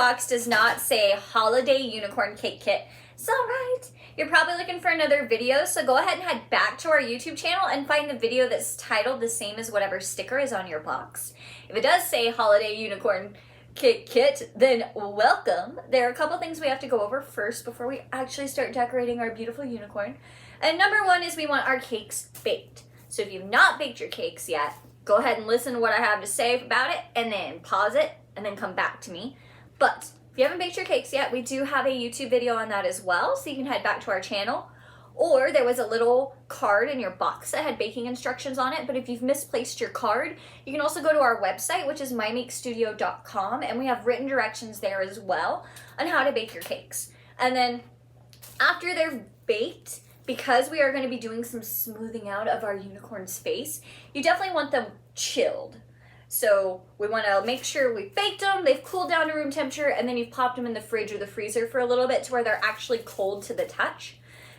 box does not say Holiday Unicorn Cake Kit, it's alright. You're probably looking for another video, so go ahead and head back to our YouTube channel and find the video that's titled the same as whatever sticker is on your box. If it does say Holiday Unicorn Cake Kit, then welcome. There are a couple things we have to go over first before we actually start decorating our beautiful unicorn. And number one is we want our cakes baked. So if you've not baked your cakes yet, go ahead and listen to what I have to say about it and then pause it and then come back to me. But if you haven't baked your cakes yet, we do have a YouTube video on that as well, so you can head back to our channel. Or there was a little card in your box that had baking instructions on it, but if you've misplaced your card, you can also go to our website, which is mymakestudio.com, and we have written directions there as well on how to bake your cakes. And then after they're baked, because we are going to be doing some smoothing out of our unicorn's face, you definitely want them chilled. So we want to make sure we've baked them, they've cooled down to room temperature, and then you've popped them in the fridge or the freezer for a little bit to where they're actually cold to the touch.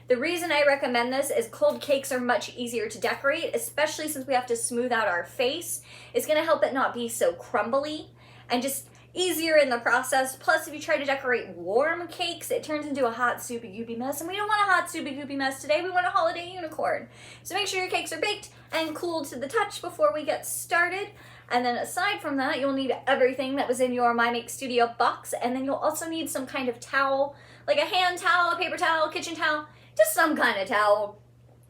The reason I recommend this is cold cakes are much easier to decorate, especially since we have to smooth out our face. It's going to help it not be so crumbly and just easier in the process. Plus, if you try to decorate warm cakes, it turns into a hot soupy goopy mess, and we don't want a hot soupy goopy mess today. We want a holiday unicorn. So make sure your cakes are baked and cooled to the touch before we get started. And then aside from that, you'll need everything that was in your My Make Studio box, and then you'll also need some kind of towel, like a hand towel, a paper towel, kitchen towel, just some kind of towel.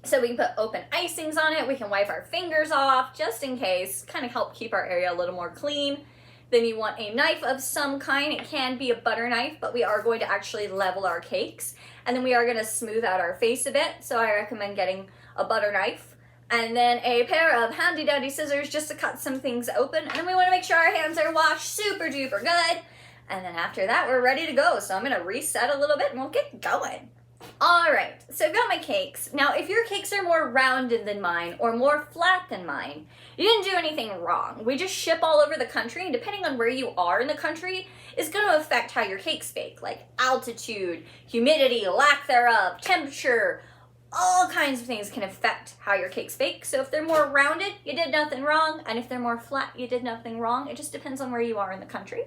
So we can put open icings on it, we can wipe our fingers off, just in case, kind of help keep our area a little more clean. Then you want a knife of some kind. It can be a butter knife, but we are going to actually level our cakes. And then we are going to smooth out our face a bit, so I recommend getting a butter knife. And then a pair of handy dandy scissors just to cut some things open. And then we want to make sure our hands are washed super duper good. And then after that, we're ready to go. So I'm going to reset a little bit and we'll get going. All right, so I've got my cakes. Now, if your cakes are more rounded than mine or more flat than mine, you didn't do anything wrong. We just ship all over the country, and depending on where you are in the country, is going to affect how your cakes bake, like altitude, humidity, lack thereof, temperature. All kinds of things can affect how your cakes bake. So if they're more rounded, you did nothing wrong. And if they're more flat, you did nothing wrong. It just depends on where you are in the country.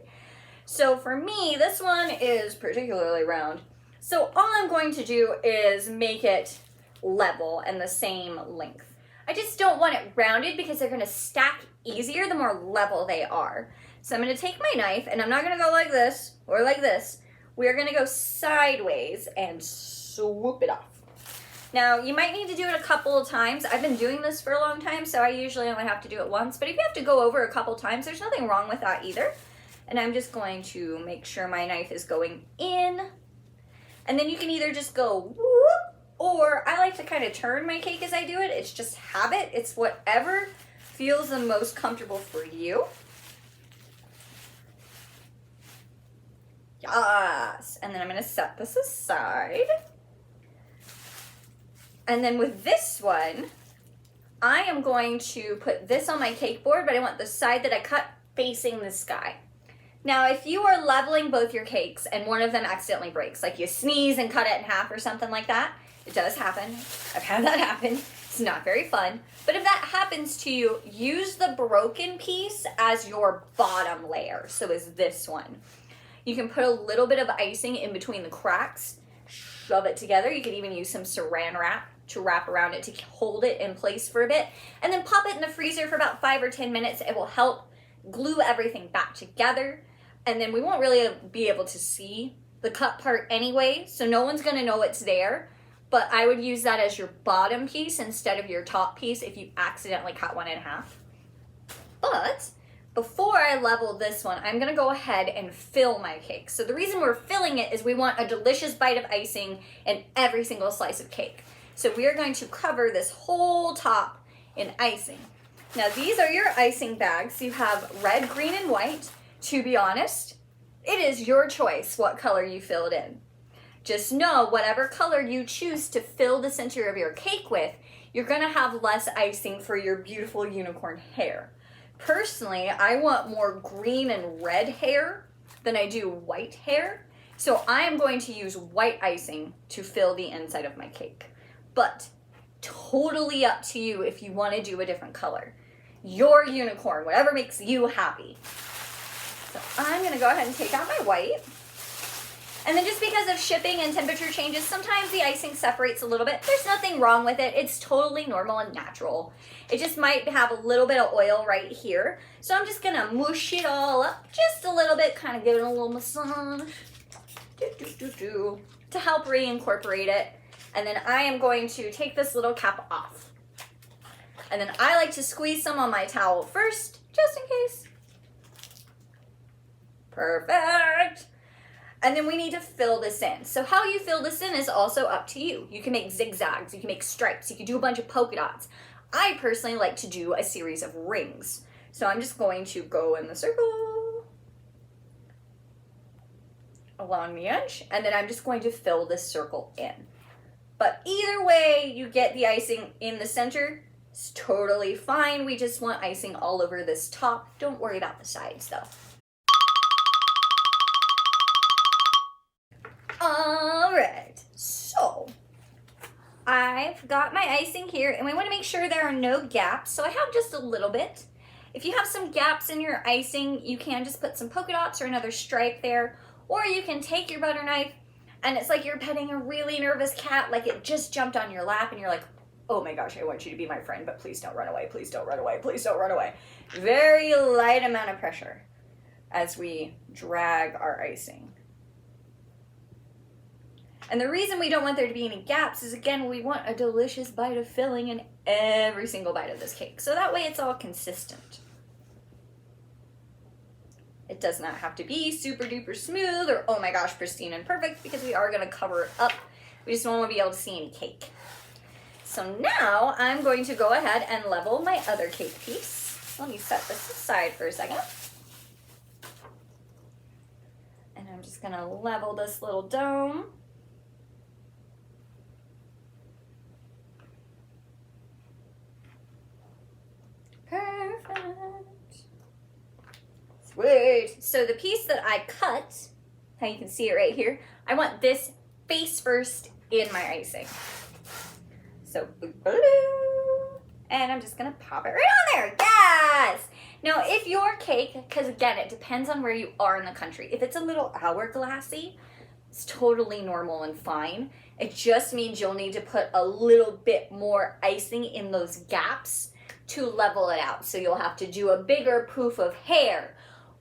So for me, this one is particularly round. So all I'm going to do is make it level and the same length. I just don't want it rounded because they're going to stack easier the more level they are. So I'm going to take my knife, and I'm not going to go like this or like this. We're going to go sideways and swoop it off. Now, you might need to do it a couple of times. I've been doing this for a long time, so I usually only have to do it once. But if you have to go over a couple times, there's nothing wrong with that either. And I'm just going to make sure my knife is going in. And then you can either just go whoop, or I like to kind of turn my cake as I do it. It's just habit. It's whatever feels the most comfortable for you. Yes. And then I'm going to set this aside. And then with this one, I am going to put this on my cake board, but I want the side that I cut facing the sky. Now, if you are leveling both your cakes and one of them accidentally breaks, like you sneeze and cut it in half or something like that, it does happen. I've had that happen. It's not very fun. But if that happens to you, use the broken piece as your bottom layer. So is this one. You can put a little bit of icing in between the cracks, shove it together. You could even use some saran wrap to wrap around it to hold it in place for a bit, and then pop it in the freezer for about 5 or 10 minutes. It will help glue everything back together, and then we won't really be able to see the cut part anyway, so no one's going to know it's there. But I would use that as your bottom piece instead of your top piece if you accidentally cut one in half. But before I level this one, I'm going to go ahead and fill my cake. So the reason we're filling it is we want a delicious bite of icing in every single slice of cake. So we are going to cover this whole top in icing. Now, these are your icing bags. You have red, green, and white. To be honest, it is your choice what color you fill it in. Just know whatever color you choose to fill the center of your cake with, you're going to have less icing for your beautiful unicorn hair. Personally, I want more green and red hair than I do white hair. So I am going to use white icing to fill the inside of my cake. But totally up to you if you want to do a different color. Your unicorn, whatever makes you happy. So I'm gonna go ahead and take out my white. And then just because of shipping and temperature changes, sometimes the icing separates a little bit. There's nothing wrong with it. It's totally normal and natural. It just might have a little bit of oil right here. So I'm just gonna mush it all up just a little bit, kind of give it a little massage to help reincorporate it. And then I am going to take this little cap off. And then I like to squeeze some on my towel first, just in case. Perfect. And then we need to fill this in. So how you fill this in is also up to you. You can make zigzags, you can make stripes, you can do a bunch of polka dots. I personally like to do a series of rings. So I'm just going to go in the circle along the edge, and then I'm just going to fill this circle in. But either way you get the icing in the center, it's totally fine. We just want icing all over this top. Don't worry about the sides though. All right, so I've got my icing here, and we want to make sure there are no gaps, so I have just a little bit. If you have some gaps in your icing, you can just put some polka dots or another stripe there, or you can take your butter knife, and it's like you're petting a really nervous cat, like it just jumped on your lap, and you're like, oh my gosh, I want you to be my friend, but please don't run away, please don't run away, please don't run away. Very light amount of pressure as we drag our icing. And the reason we don't want there to be any gaps is, again, we want a delicious bite of filling in every single bite of this cake. So that way it's all consistent. It does not have to be super duper smooth or, oh my gosh, pristine and perfect, because we are going to cover it up. We just don't want to be able to see any cake. So now I'm going to go ahead and level my other cake piece. Let me set this aside for a second. And I'm just going to level this little dome. Perfect. Sweet. So the piece that I cut, how you can see it right here, I want this face first in my icing. So, and I'm just gonna pop it right on there. Yes! Now, if your cake, because again, it depends on where you are in the country. If it's a little hourglassy, it's totally normal and fine. It just means you'll need to put a little bit more icing in those gaps to level it out. So you'll have to do a bigger poof of hair,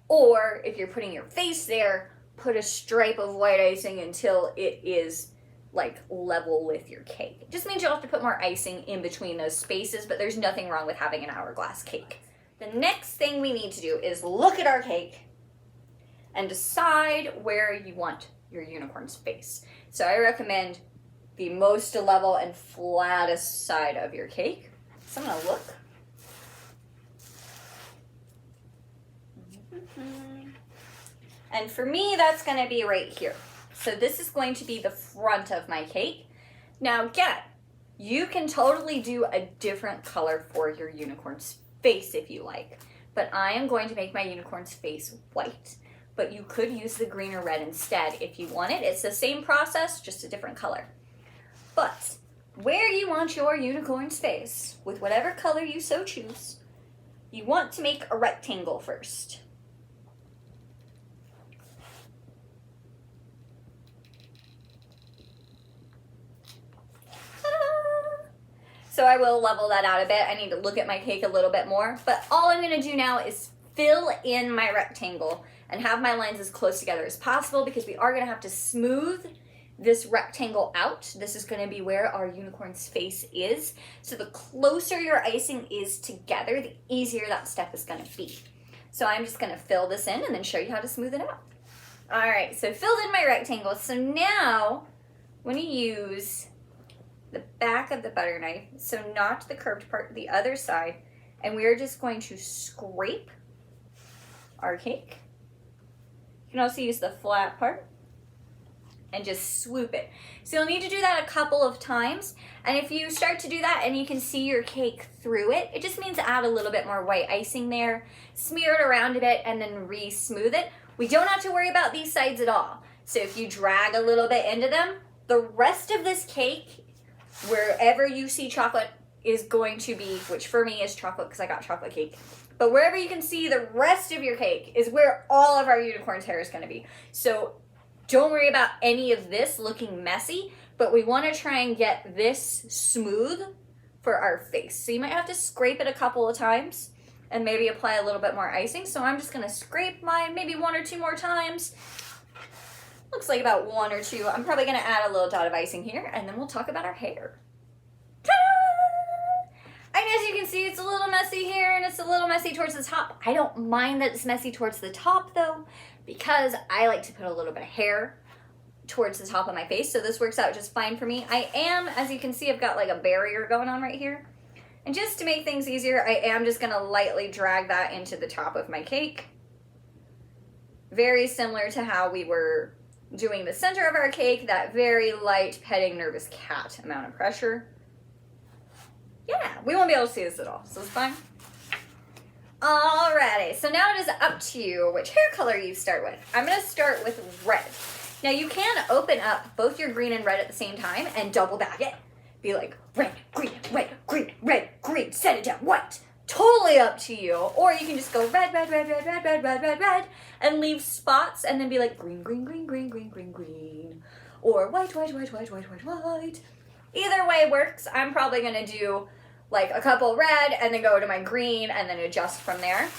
or if you're putting your face there, put a stripe of white icing until it is like level with your cake. It just means you'll have to put more icing in between those spaces, but there's nothing wrong with having an hourglass cake. The next thing we need to do is look at our cake and decide where you want your unicorn's face. So I recommend the most level and flattest side of your cake. So I'm gonna look. And for me, that's going to be right here. So this is going to be the front of my cake. Now again, you can totally do a different color for your unicorn's face if you like. But I am going to make my unicorn's face white. But you could use the green or red instead if you want it. It's the same process, just a different color. But where you want your unicorn's face, with whatever color you so choose, you want to make a rectangle first. So I will level that out a bit. I need to look at my cake a little bit more. But all I'm going to do now is fill in my rectangle and have my lines as close together as possible, because we are going to have to smooth this rectangle out. This is going to be where our unicorn's face is. So the closer your icing is together, the easier that step is going to be. So I'm just going to fill this in and then show you how to smooth it out. All right, so filled in my rectangle. So now I'm going to use the back of the butter knife, so not the curved part, the other side, and we are just going to scrape our cake. You can also use the flat part and just swoop it. So you'll need to do that a couple of times, and if you start to do that and you can see your cake through it, it just means add a little bit more white icing there, smear it around a bit, and then re-smooth it. We don't have to worry about these sides at all. So if you drag a little bit into them, the rest of this cake, wherever you see chocolate is going to be, which for me is chocolate because I got chocolate cake. But wherever you can see the rest of your cake is where all of our unicorn's hair is going to be. So don't worry about any of this looking messy, but we want to try and get this smooth for our face. So you might have to scrape it a couple of times and maybe apply a little bit more icing. So I'm just going to scrape mine maybe 1 or 2 more times. Looks like about 1 or 2. I'm probably going to add a little dot of icing here, and then we'll talk about our hair. And as you can see, it's a little messy here and it's a little messy towards the top. I don't mind that it's messy towards the top though, because I like to put a little bit of hair towards the top of my face. So this works out just fine for me. I am, as you can see, I've got like a barrier going on right here. And just to make things easier, I am just gonna lightly drag that into the top of my cake. Very similar to how we were doing the center of our cake, that very light petting nervous cat amount of pressure. Yeah, we won't be able to see this at all, so it's fine. Alrighty, so now it is up to you which hair color you start with. I'm gonna start with red. Now you can open up both your green and red at the same time and double bag it. Be like, red, green, red, green, red, green, set it down, white. Totally up to you. Or you can just go red, red, red, red, red, red, red, red, red, and leave spots and then be like green, green, green, green, green, green, green. Or white, white, white, white, white, white, white. Either way works. I'm probably gonna do like a couple red and then go to my green and then adjust from there.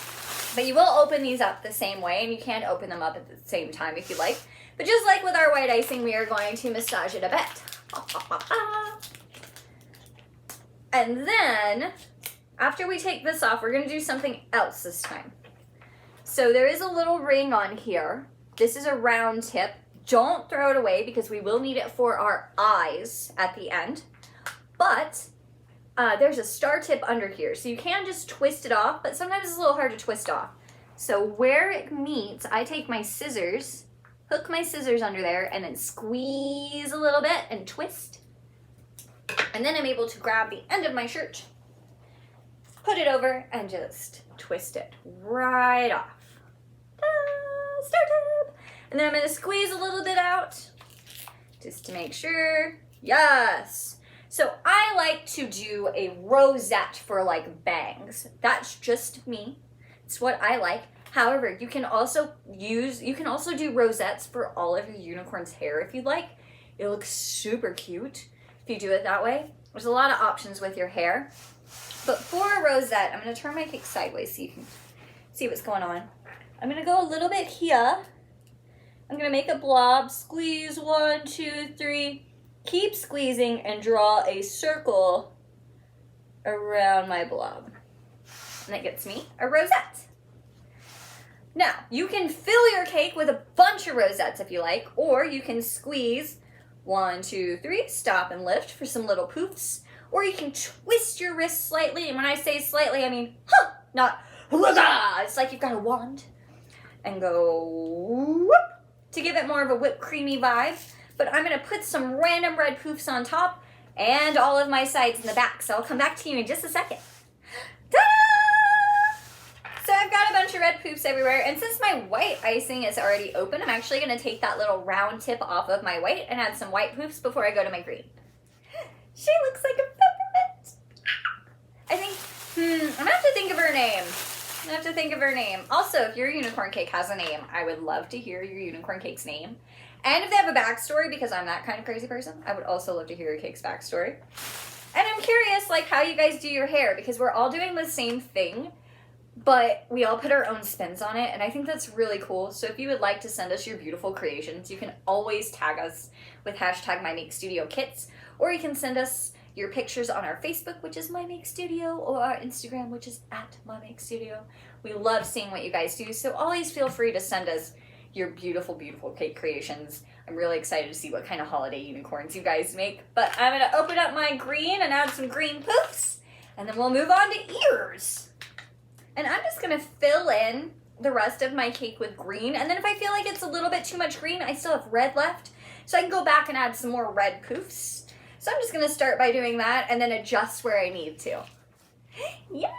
But you will open these up the same way, and you can open them up at the same time if you like. But just like with our white icing, we are going to massage it a bit. And then after we take this off, we're gonna do something else this time. So there is a little ring on here. This is a round tip. Don't throw it away because we will need it for our eyes at the end. But there's a star tip under here, so you can just twist it off, but sometimes it's a little hard to twist off. So where it meets, I take my scissors, hook my scissors under there, and then squeeze a little bit and twist. And then I'm able to grab the end of my shirt, put it over, and just twist it right off. Ta-da! Star tip! And then I'm gonna squeeze a little bit out, just to make sure. Yes! So I like to do a rosette for like bangs. That's just me. It's what I like. However, you can also do rosettes for all of your unicorn's hair if you'd like. It looks super cute if you do it that way. There's a lot of options with your hair. But for a rosette, I'm gonna turn my cake sideways so you can see what's going on. I'm gonna go a little bit here. I'm gonna make a blob, squeeze 1, 2, 3. Keep squeezing and draw a circle around my blob. And that gets me a rosette. Now, you can fill your cake with a bunch of rosettes if you like, or you can squeeze 1, 2, 3, stop and lift for some little poofs, or you can twist your wrist slightly, and when I say slightly, I mean, not, it's like you've got a wand, and go whoop, to give it more of a whipped creamy vibe. But I'm gonna put some random red poofs on top and all of my sides in the back. So I'll come back to you in just a second. Ta-da! So I've got a bunch of red poofs everywhere. And since my white icing is already open, I'm actually gonna take that little round tip off of my white and add some white poofs before I go to my green. She looks like a peppermint. I think, I'm gonna have to think of her name. I have to think of her name. Also, if your unicorn cake has a name, I would love to hear your unicorn cake's name. And if they have a backstory, because I'm that kind of crazy person, I would also love to hear your cake's backstory. And I'm curious, like, how you guys do your hair, because we're all doing the same thing, but we all put our own spins on it, and I think that's really cool. So if you would like to send us your beautiful creations, you can always tag us with hashtag MyMakeStudioKits, or you can send us your pictures on our Facebook, which is MyMakeStudio, or our Instagram, which is @MyMakeStudio. We love seeing what you guys do, so always feel free to send us your beautiful, beautiful cake creations. I'm really excited to see what kind of holiday unicorns you guys make. But I'm gonna open up my green and add some green poofs, and then we'll move on to ears. And I'm just gonna fill in the rest of my cake with green, and then if I feel like it's a little bit too much green, I still have red left, so I can go back and add some more red poofs. So I'm just gonna start by doing that and then adjust where I need to. Yes,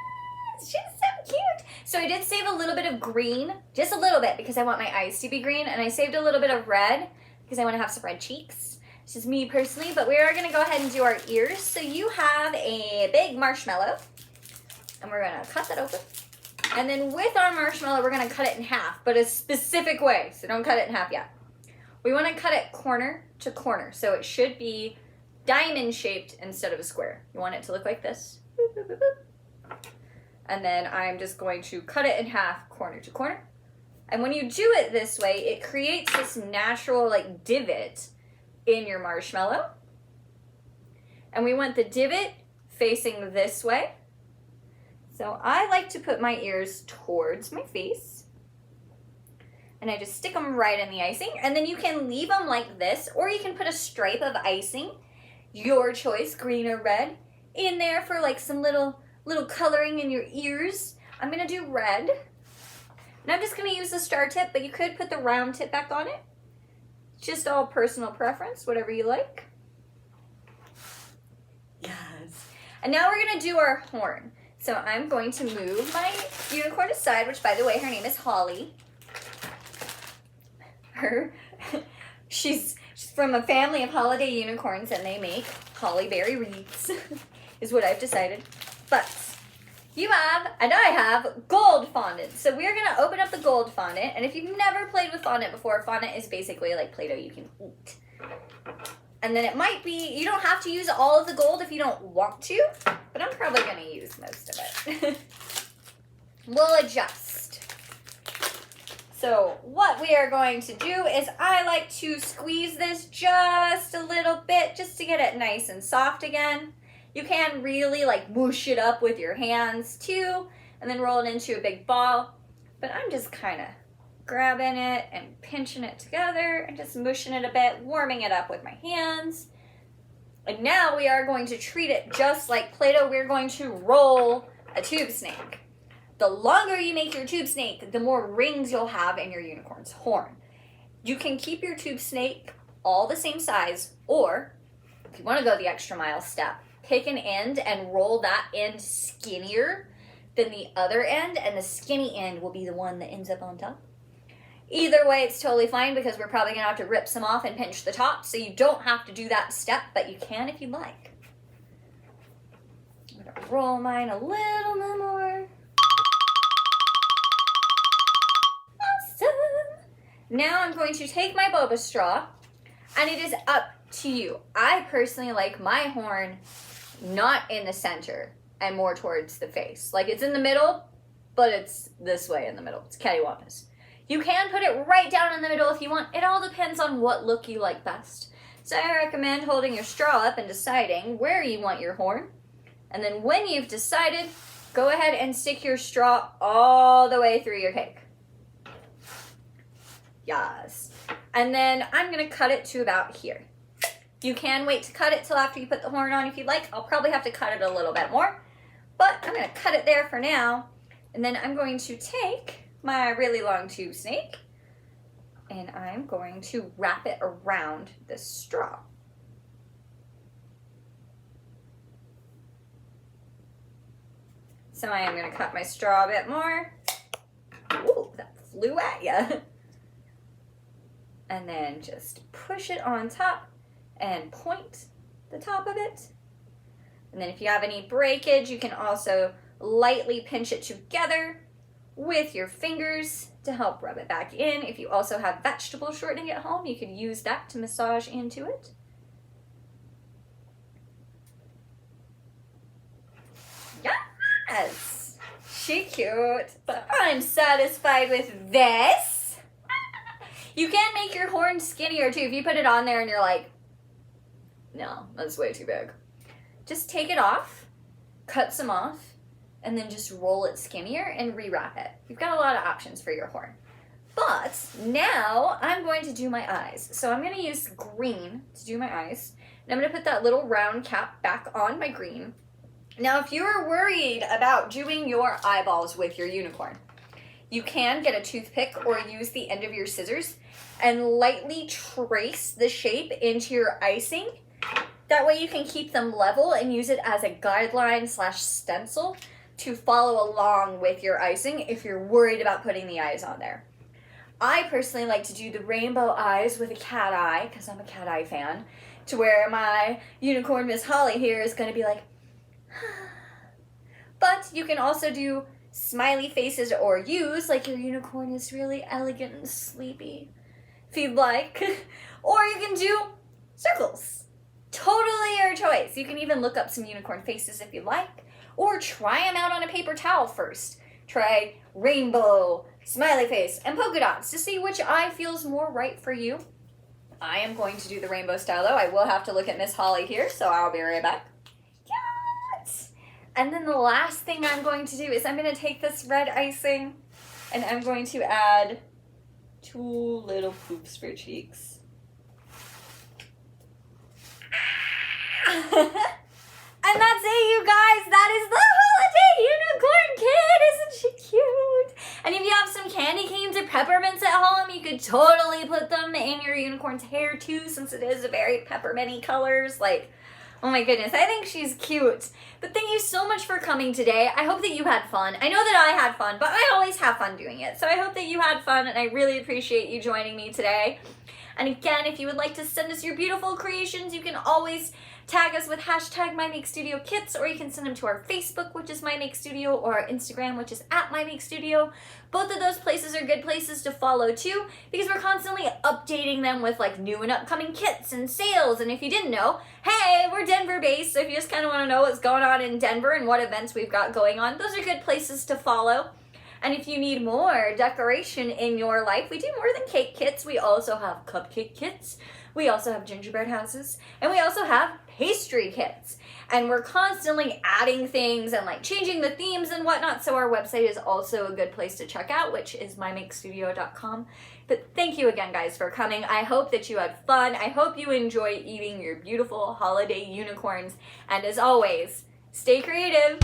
she's so cute. So I did save a little bit of green, just a little bit, because I want my eyes to be green, and I saved a little bit of red because I want to have some red cheeks. This is me personally, but we are gonna go ahead and do our ears. So you have a big marshmallow, and we're gonna cut that open. And then with our marshmallow, we're gonna cut it in half, but a specific way, so don't cut it in half yet. We wanna cut it corner to corner, so it should be diamond shaped instead of a square. You want it to look like this. And then I'm just going to cut it in half, corner to corner. And when you do it this way, it creates this natural like divot in your marshmallow. And we want the divot facing this way. So I like to put my ears towards my face. And I just stick them right in the icing. And then you can leave them like this, or you can put a stripe of icing, your choice, green or red, in there for like some little coloring in your ears. I'm gonna do red. And I'm just gonna use the star tip, but you could put the round tip back on it. Just all personal preference, whatever you like. Yes. And now we're gonna do our horn. So I'm going to move my unicorn aside, which by the way, her name is Holly. She's from a family of holiday unicorns, and they make holly berry wreaths, is what I've decided. But you have, and I have, gold fondant. So we're gonna open up the gold fondant, and if you've never played with fondant before, fondant is basically like Play-Doh you can eat. And then it might be, you don't have to use all of the gold if you don't want to, but I'm probably gonna use most of it. We'll adjust. So what we are going to do is I like to squeeze this just a little bit just to get it nice and soft again. You can really like whoosh it up with your hands too, and then roll it into a big ball. But I'm just kind of grabbing it and pinching it together and just mushing it a bit, warming it up with my hands. And now we are going to treat it just like Play-Doh. We're going to roll a tube snake. The longer you make your tube snake, the more rings you'll have in your unicorn's horn. You can keep your tube snake all the same size, or if you want to go the extra mile step, pick an end and roll that end skinnier than the other end, and the skinny end will be the one that ends up on top. Either way, it's totally fine because we're probably going to have to rip some off and pinch the top, so you don't have to do that step, but you can if you like. I'm going to roll mine a little bit more. Now I'm going to take my boba straw, and it is up to you. I personally like my horn not in the center and more towards the face. Like it's in the middle, but it's this way in the middle. It's cattywampus. You can put it right down in the middle if you want. It all depends on what look you like best. So I recommend holding your straw up and deciding where you want your horn. And then when you've decided, go ahead and stick your straw all the way through your cake. Yes. And then I'm going to cut it to about here. You can wait to cut it till after you put the horn on if you'd like. I'll probably have to cut it a little bit more, but I'm going to cut it there for now. And then I'm going to take my really long tube snake and I'm going to wrap it around this straw. So I am going to cut my straw a bit more. Ooh, that flew at ya. And then just push it on top and point the top of it. And then if you have any breakage, you can also lightly pinch it together with your fingers to help rub it back in. If you also have vegetable shortening at home, you could use that to massage into it. Yes! She cute. But I'm satisfied with this. You can make your horn skinnier too if you put it on there and you're like, no, that's way too big. Just take it off, cut some off, and then just roll it skinnier and rewrap it. You've got a lot of options for your horn. But now I'm going to do my eyes. So I'm going to use green to do my eyes. And I'm going to put that little round cap back on my green. Now if you're worried about doing your eyeballs with your unicorn, you can get a toothpick or use the end of your scissors and lightly trace the shape into your icing. That way you can keep them level and use it as a guideline / stencil to follow along with your icing if you're worried about putting the eyes on there. I personally like to do the rainbow eyes with a cat eye, because I'm a cat eye fan, to where my unicorn Miss Holly here is going to be like, but you can also do smiley faces or use like your unicorn is really elegant and sleepy, if you'd like. Or you can do circles. Totally your choice. You can even look up some unicorn faces if you like, or try them out on a paper towel first. Try rainbow, smiley face, and polka dots to see which eye feels more right for you. I am going to do the rainbow style though. I will have to look at Miss Holly here, so I'll be right back. Yes! And then the last thing I'm going to do is I'm going to take this red icing and I'm going to add 2 little poops for cheeks. And that's it, you guys. That is the holiday unicorn kit. Isn't she cute? And if you have some candy canes or peppermints at home, you could totally put them in your unicorn's hair too, since it is a very pepperminty colors. Like, oh my goodness, I think she's cute. But thank you so much for coming today. I hope that you had fun. I know that I had fun, but I always have fun doing it. So I hope that you had fun, and I really appreciate you joining me today. And again, if you would like to send us your beautiful creations, you can always tag us with hashtag MyMakeStudioKits, or you can send them to our Facebook, which is MyMakeStudio, or our Instagram, which is @MyMakeStudio. Both of those places are good places to follow too, because we're constantly updating them with like new and upcoming kits and sales. And if you didn't know, hey, we're Denver based, so if you just kind of want to know what's going on in Denver and what events we've got going on, those are good places to follow. And if you need more decoration in your life, we do more than cake kits. We also have cupcake kits. We also have gingerbread houses. And we also have pastry kits. And we're constantly adding things and like changing the themes and whatnot. So our website is also a good place to check out, which is mymakestudio.com. But thank you again, guys, for coming. I hope that you had fun. I hope you enjoy eating your beautiful holiday unicorns. And as always, stay creative.